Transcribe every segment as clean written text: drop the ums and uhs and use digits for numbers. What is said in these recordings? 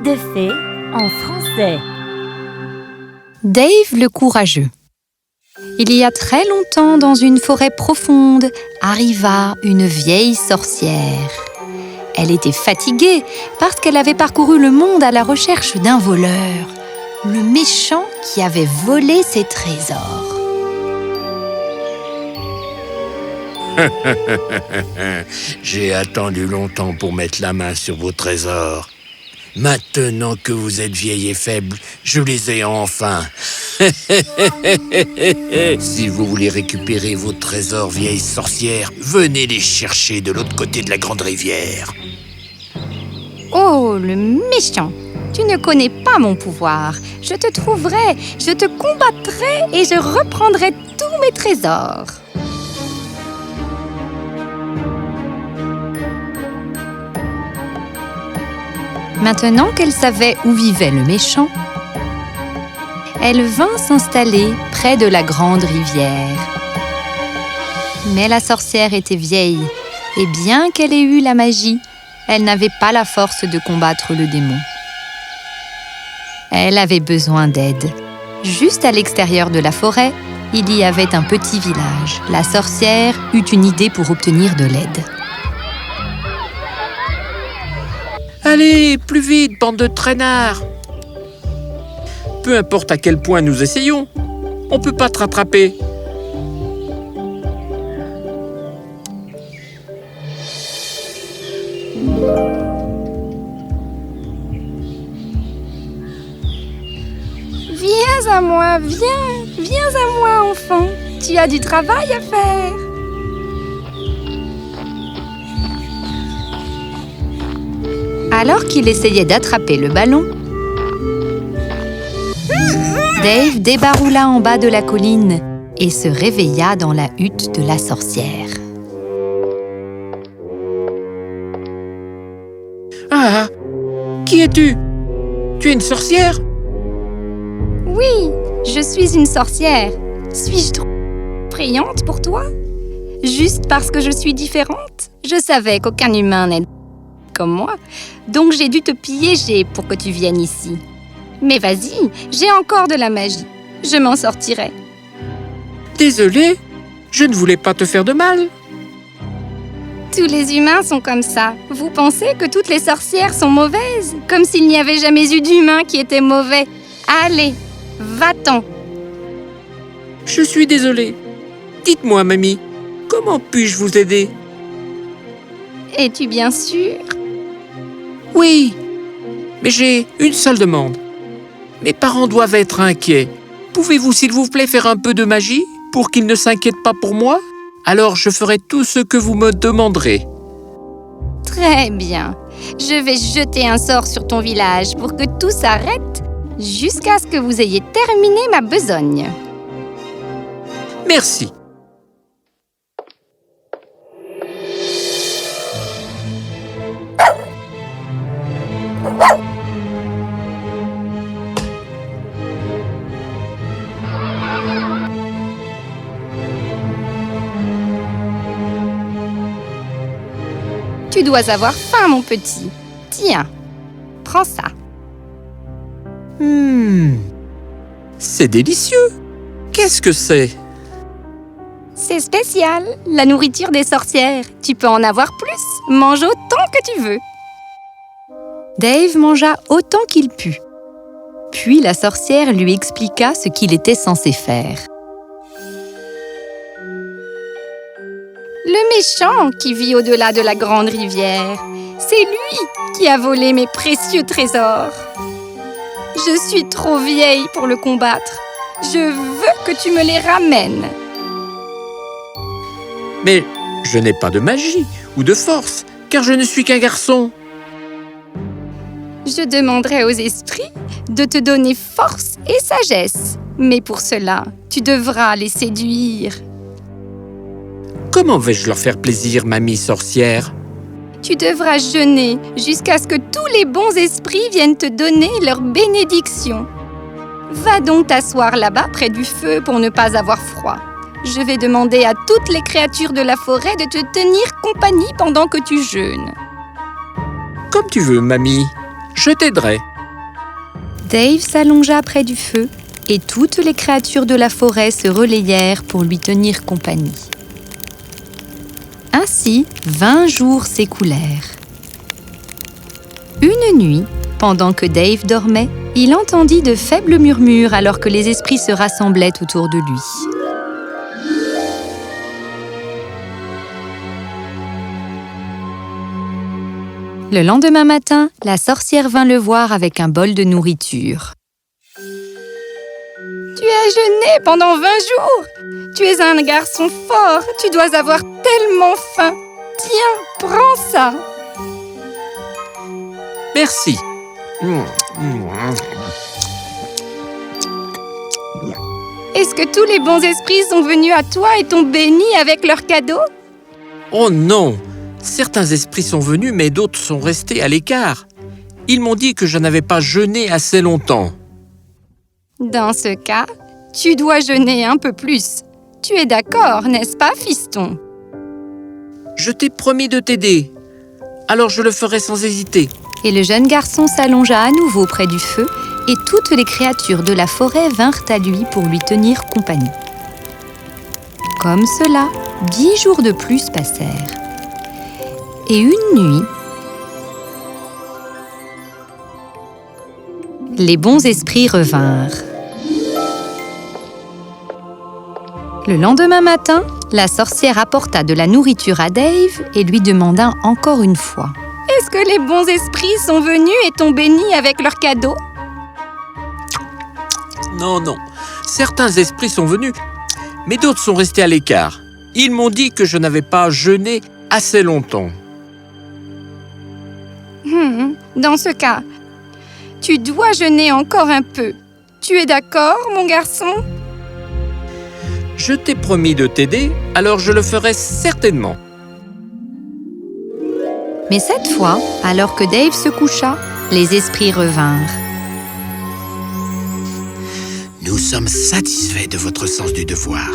de fées en français. Dave le courageux. Il y a très longtemps, dans une forêt profonde, arriva une vieille sorcière. Elle était fatiguée parce qu'elle avait parcouru le monde à la recherche d'un voleur, le méchant qui avait volé ses trésors. J'ai attendu longtemps pour mettre la main sur vos trésors. Maintenant que vous êtes vieille et faible, je les ai enfin. Si vous voulez récupérer vos trésors, vieille sorcière, venez les chercher de l'autre côté de la grande rivière. Oh, le méchant! Tu ne connais pas mon pouvoir. Je te trouverai, je te combattrai et je reprendrai tous mes trésors. Maintenant qu'elle savait où vivait le méchant, elle vint s'installer près de la grande rivière. Mais la sorcière était vieille, et bien qu'elle ait eu la magie, elle n'avait pas la force de combattre le démon. Elle avait besoin d'aide. Juste à l'extérieur de la forêt, il y avait un petit village. La sorcière eut une idée pour obtenir de l'aide. Allez, plus vite, bande de traînards! Peu importe à quel point nous essayons, on ne peut pas te rattraper. Viens à moi, viens à moi, enfant. Tu as du travail à faire. Alors qu'il essayait d'attraper le ballon, Dave débaroula en bas de la colline et se réveilla dans la hutte de la sorcière. Ah! Qui es-tu? Tu es une sorcière? Oui, je suis une sorcière. Suis-je trop effrayante pour toi? Juste parce que je suis différente? Je savais qu'aucun humain n'est comme moi, donc j'ai dû te piéger pour que tu viennes ici. Mais vas-y, j'ai encore de la magie. Je m'en sortirai. Désolé, je ne voulais pas te faire de mal. Tous les humains sont comme ça. Vous pensez que toutes les sorcières sont mauvaises? Comme s'il n'y avait jamais eu d'humain qui était mauvais. Allez, va-t'en. Je suis désolé. Dites-moi, mamie, comment puis-je vous aider? Es-tu bien sûr? Oui, mais j'ai une seule demande. Mes parents doivent être inquiets. Pouvez-vous, s'il vous plaît, faire un peu de magie pour qu'ils ne s'inquiètent pas pour moi? Alors je ferai tout ce que vous me demanderez. Très bien. Je vais jeter un sort sur ton village pour que tout s'arrête jusqu'à ce que vous ayez terminé ma besogne. Merci. Tu dois avoir faim, mon petit. Tiens, prends ça. C'est délicieux. Qu'est-ce que c'est? C'est spécial, la nourriture des sorcières. Tu peux en avoir plus. Mange autant que tu veux. Dave mangea autant qu'il put. Puis la sorcière lui expliqua ce qu'il était censé faire. Le méchant qui vit au-delà de la grande rivière, c'est lui qui a volé mes précieux trésors. Je suis trop vieille pour le combattre. Je veux que tu me les ramènes. Mais je n'ai pas de magie ou de force, car je ne suis qu'un garçon. Je demanderai aux esprits de te donner force et sagesse. Mais pour cela, tu devras les séduire. Comment vais-je leur faire plaisir, mamie sorcière? Tu devras jeûner jusqu'à ce que tous les bons esprits viennent te donner leur bénédiction. Va donc t'asseoir là-bas près du feu pour ne pas avoir froid. Je vais demander à toutes les créatures de la forêt de te tenir compagnie pendant que tu jeûnes. Comme tu veux, mamie. Je t'aiderai. Dave s'allongea près du feu et toutes les créatures de la forêt se relayèrent pour lui tenir compagnie. Ainsi, 20 jours s'écoulèrent. Une nuit, pendant que Dave dormait, il entendit de faibles murmures alors que les esprits se rassemblaient autour de lui. Le lendemain matin, la sorcière vint le voir avec un bol de nourriture. « Tu as jeûné pendant 20 jours. Tu es un garçon fort. Tu dois avoir tellement faim. Tiens, prends ça. » Merci. Est-ce que tous les bons esprits sont venus à toi et t'ont béni avec leurs cadeaux? Oh non! Certains esprits sont venus, mais d'autres sont restés à l'écart. Ils m'ont dit que je n'avais pas jeûné assez longtemps. Dans ce cas, tu dois jeûner un peu plus. Tu es d'accord, n'est-ce pas, fiston? Je t'ai promis de t'aider. Alors je le ferai sans hésiter. Et le jeune garçon s'allongea à nouveau près du feu et toutes les créatures de la forêt vinrent à lui pour lui tenir compagnie. Comme cela, 10 jours de plus passèrent. Et une nuit, les bons esprits revinrent. Le lendemain matin, la sorcière apporta de la nourriture à Dave et lui demanda encore une fois. « Est-ce que les bons esprits sont venus et t'ont béni avec leurs cadeaux? » Non. Certains esprits sont venus, mais d'autres sont restés à l'écart. Ils m'ont dit que je n'avais pas jeûné assez longtemps. Dans ce cas, tu dois jeûner encore un peu. Tu es d'accord, mon garçon? Je t'ai promis de t'aider, alors je le ferai certainement. Mais cette fois, alors que Dave se coucha, les esprits revinrent. Nous sommes satisfaits de votre sens du devoir.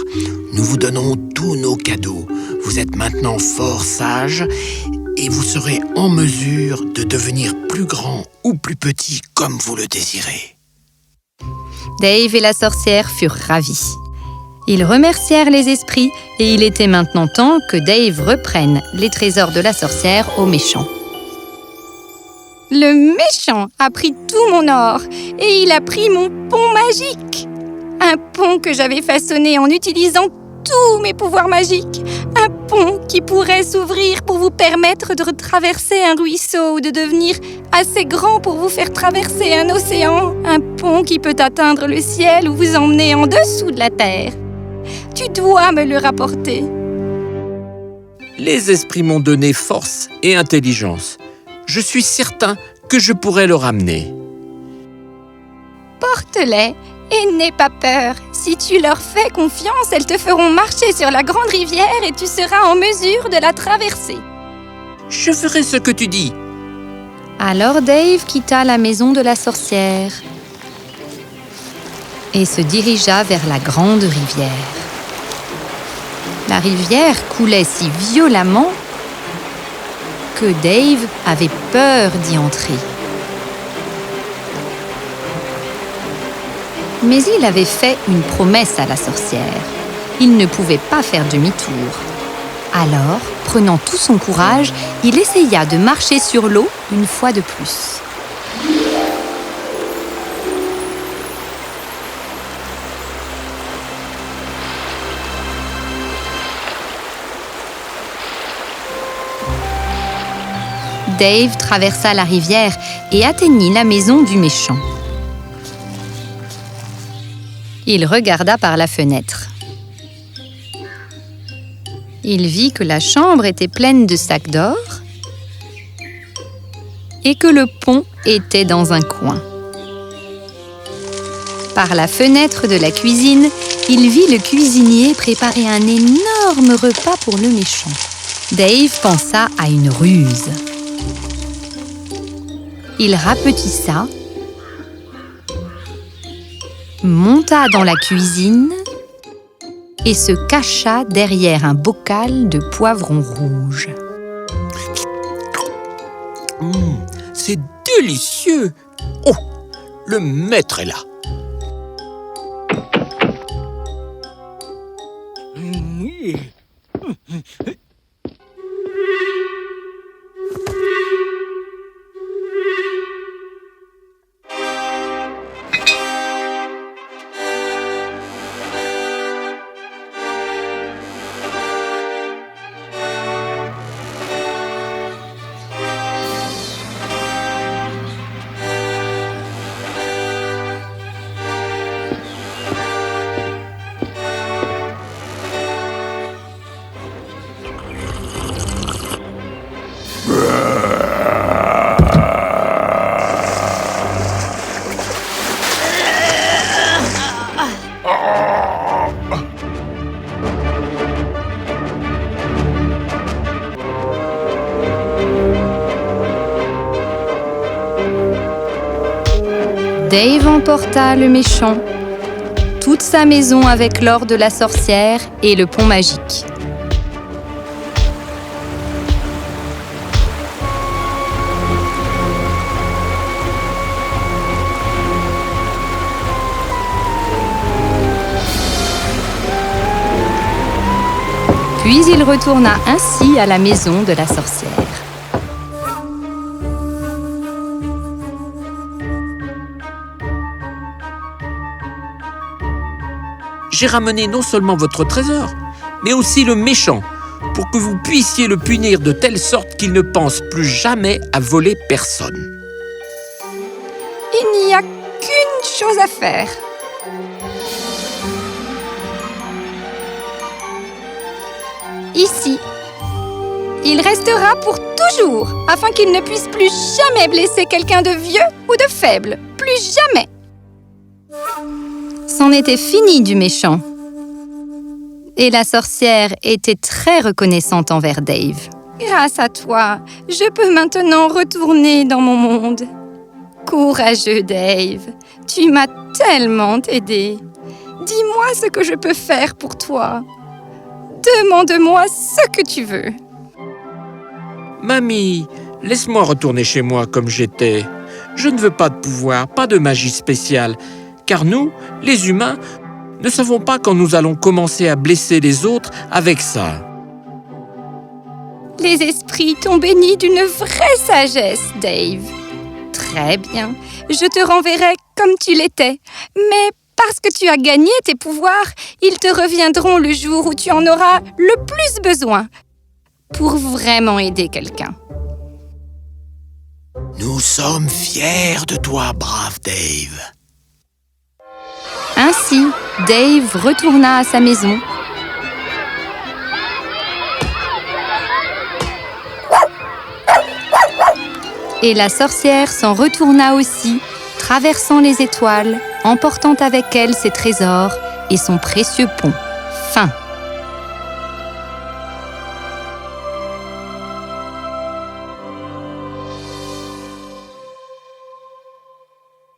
Nous vous donnons tous nos cadeaux. Vous êtes maintenant fort sages et vous serez en mesure de devenir plus grand ou plus petit comme vous le désirez. Dave et la sorcière furent ravis. Ils remercièrent les esprits et il était maintenant temps que Dave reprenne les trésors de la sorcière au méchant. Le méchant a pris tout mon or et il a pris mon pont magique. Un pont que j'avais façonné en utilisant tous mes pouvoirs magiques. Un pont qui pourrait s'ouvrir pour vous permettre de traverser un ruisseau ou de devenir assez grand pour vous faire traverser un océan. Un pont qui peut atteindre le ciel ou vous emmener en dessous de la terre. Tu dois me le rapporter. Les esprits m'ont donné force et intelligence. Je suis certain que je pourrai le ramener. Porte-les et n'aie pas peur. Si tu leur fais confiance, elles te feront marcher sur la grande rivière et tu seras en mesure de la traverser. Je ferai ce que tu dis. Alors Dave quitta la maison de la sorcière et se dirigea vers la grande rivière. La rivière coulait si violemment que Dave avait peur d'y entrer. Mais il avait fait une promesse à la sorcière. Il ne pouvait pas faire demi-tour. Alors, prenant tout son courage, il essaya de marcher sur l'eau une fois de plus. Dave traversa la rivière et atteignit la maison du méchant. Il regarda par la fenêtre. Il vit que la chambre était pleine de sacs d'or et que le pont était dans un coin. Par la fenêtre de la cuisine, il vit le cuisinier préparer un énorme repas pour le méchant. Dave pensa à une ruse. Il rapetissa, monta dans la cuisine et se cacha derrière un bocal de poivrons rouges. C'est délicieux! Oh, le maître est là. Dave emporta le méchant, toute sa maison avec l'or de la sorcière et le pont magique. Puis il retourna ainsi à la maison de la sorcière. J'ai ramené non seulement votre trésor, mais aussi le méchant, pour que vous puissiez le punir de telle sorte qu'il ne pense plus jamais à voler personne. Il n'y a qu'une chose à faire. Ici. Il restera pour toujours, afin qu'il ne puisse plus jamais blesser quelqu'un de vieux ou de faible. Plus jamais. C'en était fini du méchant. Et la sorcière était très reconnaissante envers Dave. Grâce à toi, je peux maintenant retourner dans mon monde. Courageux Dave, tu m'as tellement aidé. Dis-moi ce que je peux faire pour toi. Demande-moi ce que tu veux. Mamie, laisse-moi retourner chez moi comme j'étais. Je ne veux pas de pouvoir, pas de magie spéciale, car nous, les humains, ne savons pas quand nous allons commencer à blesser les autres avec ça. Les esprits t'ont béni d'une vraie sagesse, Dave. Très bien, je te renverrai comme tu l'étais. Mais parce que tu as gagné tes pouvoirs, ils te reviendront le jour où tu en auras le plus besoin pour vraiment aider quelqu'un. Nous sommes fiers de toi, brave Dave. Ainsi, Dave retourna à sa maison. Et la sorcière s'en retourna aussi, traversant les étoiles, emportant avec elle ses trésors et son précieux pont. Fin.